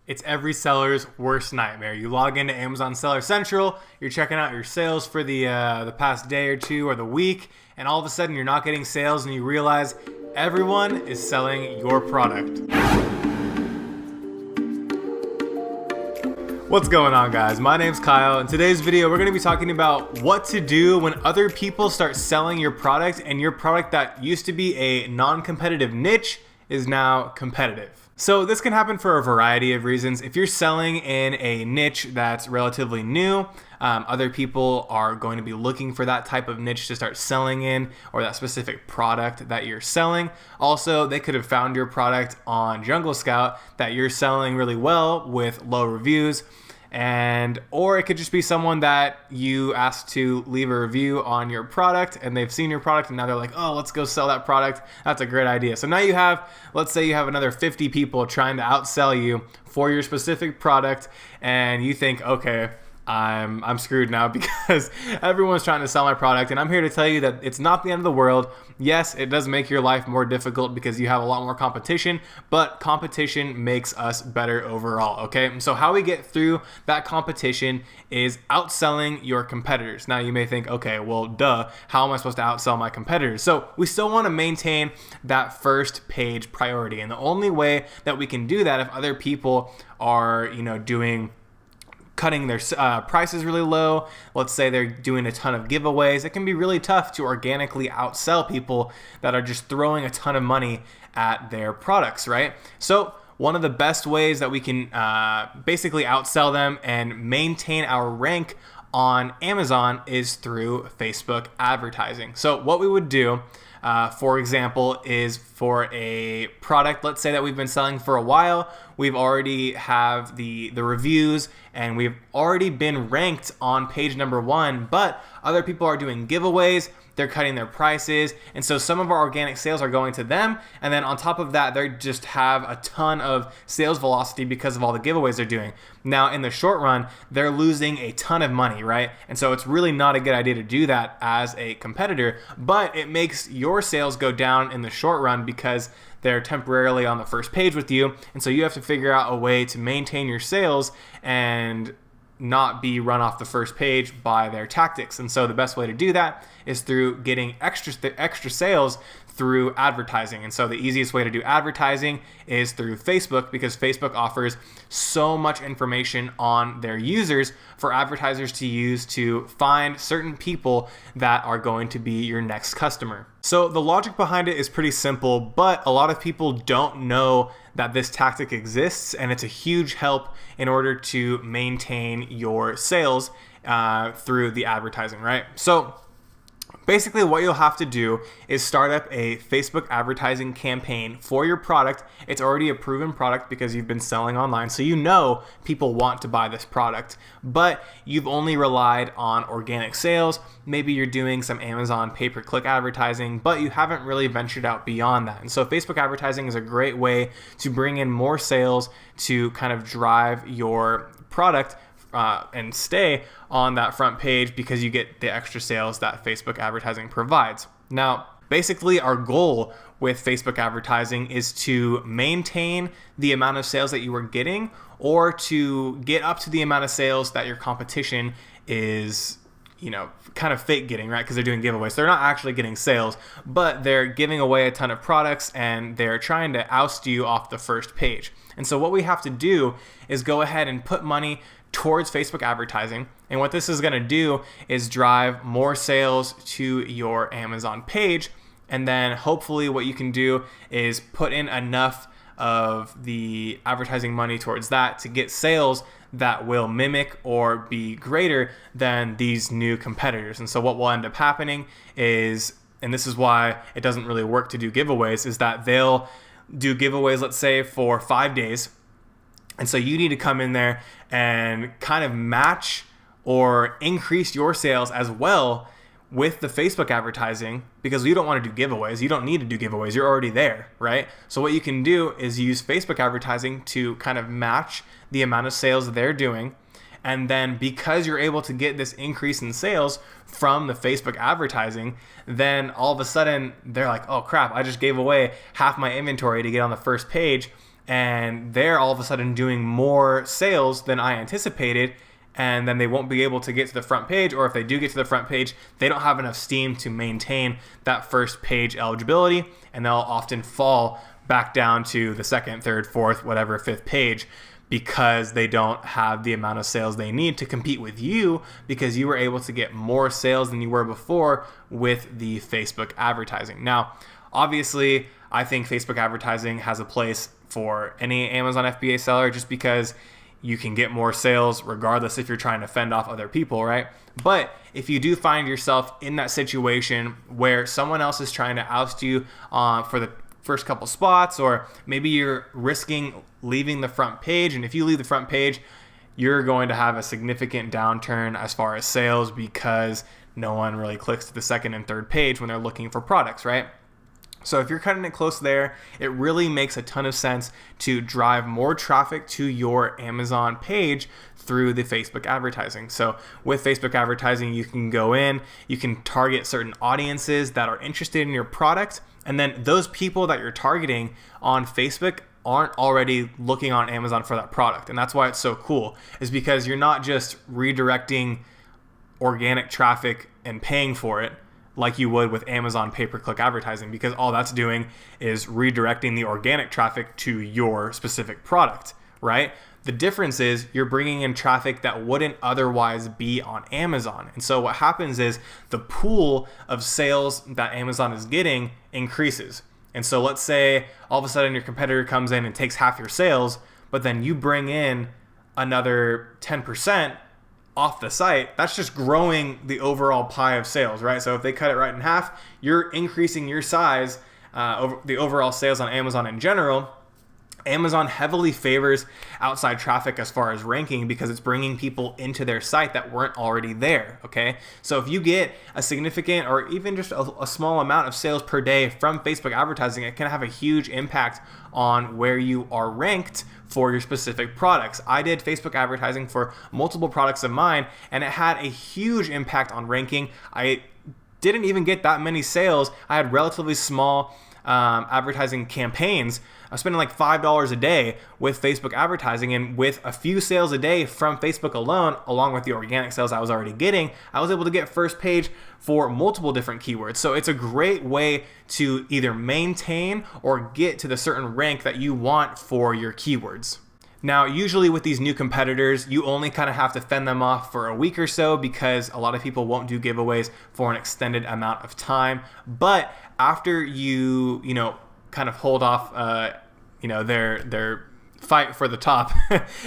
It's every seller's worst nightmare. You log into Amazon Seller Central, you're checking out your sales for the past day or two or the week, and all of a sudden you're not getting sales and you realize everyone is selling your product. What's going on, guys? My name's Kyle. In today's video, we're going to be talking about what to do when other people start selling your product and your product that used to be a non-competitive niche is now competitive. So this can happen for a variety of reasons. If you're selling in a niche that's relatively new, other people are going to be looking for that type of niche to start selling in, or that specific product that you're selling. Also, they could have found your product on Jungle Scout that you're selling really well with low reviews. Or it could just be someone that you asked to leave a review on your product and they've seen your product and now they're like, oh, let's go sell that product. That's a great idea. So now you have, let's say you have another 50 people trying to outsell you for your specific product, and you think, okay, I'm screwed now because everyone's trying to sell my product. And I'm here to tell you that it's not the end of the world. Yes, it does make your life more difficult because you have a lot more competition, but competition makes us better overall, okay? So how we get through that competition is outselling your competitors. Now you may think, okay, well, duh, how am I supposed to outsell my competitors? So we still want to maintain that first page priority. And the only way that we can do that if other people are, cutting their prices really low. Let's say they're doing a ton of giveaways. It can be really tough to organically outsell people that are just throwing a ton of money at their products, right? So one of the best ways that we can basically outsell them and maintain our rank on Amazon is through Facebook advertising. So what we would do, for example, is for a product, let's say that we've been selling for a while, we've already have the reviews and we've already been ranked on page number 1, but other people are doing giveaways, they're cutting their prices, and so some of our organic sales are going to them, and then on top of that, they just have a ton of sales velocity because of all the giveaways they're doing. Now, in the short run, they're losing a ton of money, right? And so it's really not a good idea to do that as a competitor, but it makes your sales go down in the short run because they're temporarily on the first page with you, and so you have to figure out a way to maintain your sales and not be run off the first page by their tactics. And so the best way to do that is through getting extra sales through advertising. And so the easiest way to do advertising is through Facebook, because Facebook offers so much information on their users for advertisers to use to find certain people that are going to be your next customer. So the logic behind it is pretty simple, but a lot of people don't know that this tactic exists, and it's a huge help in order to maintain your sales through the advertising, right? So basically what you'll have to do is start up a Facebook advertising campaign for your product. It's already a proven product because you've been selling online, so you know people want to buy this product, but you've only relied on organic sales. Maybe you're doing some Amazon pay-per-click advertising, but you haven't really ventured out beyond that. And so Facebook advertising is a great way to bring in more sales to kind of drive your product and stay on that front page because you get the extra sales that Facebook advertising provides. Now, basically our goal with Facebook advertising is to maintain the amount of sales that you were getting, or to get up to the amount of sales that your competition is kind of fake getting, right? Because they're doing giveaways. They're not actually getting sales, but they're giving away a ton of products and they're trying to oust you off the first page. And so what we have to do is go ahead and put money towards Facebook advertising. And what this is going to do is drive more sales to your Amazon page. And then hopefully what you can do is put in enough of the advertising money towards that to get sales that will mimic or be greater than these new competitors. And so what will end up happening is, and this is why it doesn't really work to do giveaways, is that they'll do giveaways, let's say, for 5 days. And so you need to come in there and kind of match or increase your sales as well with the Facebook advertising, because you don't want to do giveaways. You don't need to do giveaways. You're already there, right? So what you can do is use Facebook advertising to kind of match the amount of sales they're doing. And then because you're able to get this increase in sales from the Facebook advertising, then all of a sudden they're like, oh crap, I just gave away half my inventory to get on the first page. and they're all of a sudden doing more sales than I anticipated, and then they won't be able to get to the front page, or if they do get to the front page, they don't have enough steam to maintain that first page eligibility, and they'll often fall back down to the second, third, fourth, whatever, fifth page, because they don't have the amount of sales they need to compete with you, because you were able to get more sales than you were before with the Facebook advertising. Now, obviously, I think Facebook advertising has a place for any Amazon FBA seller, just because you can get more sales regardless if you're trying to fend off other people, right? But if you do find yourself in that situation where someone else is trying to oust you for the first couple spots, or maybe you're risking leaving the front page, and if you leave the front page, you're going to have a significant downturn as far as sales, because no one really clicks to the second and third page when they're looking for products, right? So if you're cutting it close there, it really makes a ton of sense to drive more traffic to your Amazon page through the Facebook advertising. So with Facebook advertising, you can go in, you can target certain audiences that are interested in your product, and then those people that you're targeting on Facebook aren't already looking on Amazon for that product. And that's why it's so cool, is because you're not just redirecting organic traffic and paying for it like you would with Amazon pay-per-click advertising, because all that's doing is redirecting the organic traffic to your specific product, right? The difference is you're bringing in traffic that wouldn't otherwise be on Amazon. And so what happens is the pool of sales that Amazon is getting increases. And so let's say all of a sudden your competitor comes in and takes half your sales, but then you bring in another 10% off the site. That's just growing the overall pie of sales, right? So if they cut it right in half, you're increasing your size, over the overall sales on Amazon in general. Amazon heavily favors outside traffic as far as ranking, because it's bringing people into their site that weren't already there, okay? So if you get a significant or even just a small amount of sales per day from Facebook advertising, it can have a huge impact on where you are ranked for your specific products. I did Facebook advertising for multiple products of mine, and it had a huge impact on ranking. I didn't even get that many sales. I had relatively small advertising campaigns. I was spending like $5 a day with Facebook advertising, and with a few sales a day from Facebook alone, along with the organic sales I was already getting, I was able to get first page for multiple different keywords. So it's a great way to either maintain or get to the certain rank that you want for your keywords. Now, usually with these new competitors, you only kind of have to fend them off for a week or so, because a lot of people won't do giveaways for an extended amount of time. But after you kind of hold off, their fight for the top,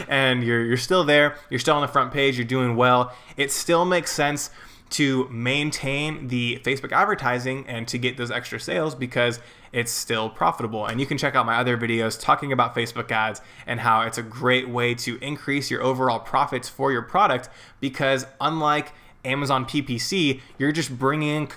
and you're still there, you're still on the front page, you're doing well, it still makes sense to maintain the Facebook advertising and to get those extra sales, because it's still profitable. And you can check out my other videos talking about Facebook ads and how it's a great way to increase your overall profits for your product, because unlike Amazon PPC, you're just bringing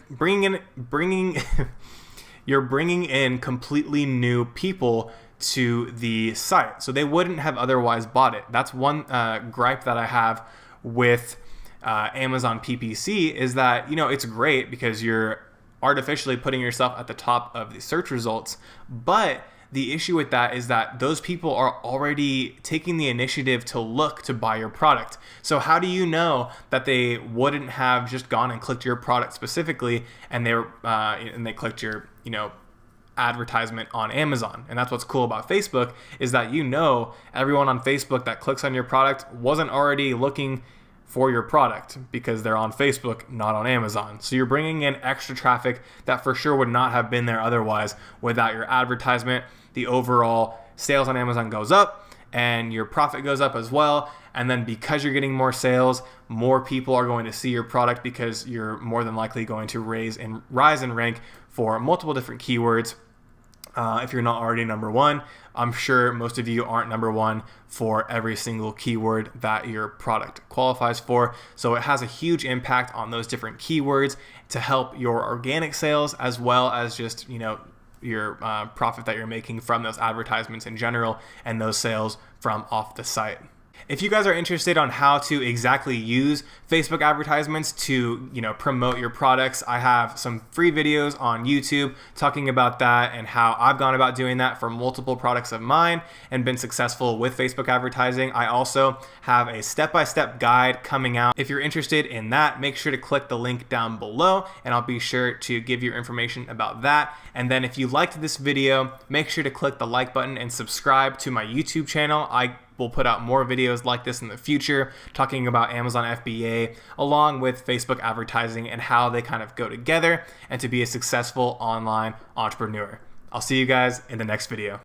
you're bringing in completely new people to the site, so they wouldn't have otherwise bought it. That's one gripe that I have with Amazon PPC, is that it's great because you're artificially putting yourself at the top of the search results, but the issue with that is that those people are already taking the initiative to look to buy your product. So how do you know that they wouldn't have just gone and clicked your product specifically, and they clicked your advertisement on Amazon? And that's what's cool about Facebook, is that everyone on Facebook that clicks on your product wasn't already looking for your product, because they're on Facebook, not on Amazon. So you're bringing in extra traffic that for sure would not have been there otherwise without your advertisement. The overall sales on Amazon goes up, and your profit goes up as well. And then because you're getting more sales, more people are going to see your product, because you're more than likely going to rise in rank for multiple different keywords. If you're not already number one, I'm sure most of you aren't number one for every single keyword that your product qualifies for. So it has a huge impact on those different keywords to help your organic sales, as well as just, your profit that you're making from those advertisements in general, and those sales from off the site. If you guys are interested on how to exactly use Facebook advertisements to, promote your products, I have some free videos on YouTube talking about that and how I've gone about doing that for multiple products of mine and been successful with Facebook advertising. I also have a step-by-step guide coming out. If you're interested in that, make sure to click the link down below and I'll be sure to give you information about that. And then if you liked this video, make sure to click the like button and subscribe to my YouTube channel. I will put out more videos like this in the future, talking about Amazon FBA along with Facebook advertising and how they kind of go together and to be a successful online entrepreneur. I'll see you guys in the next video.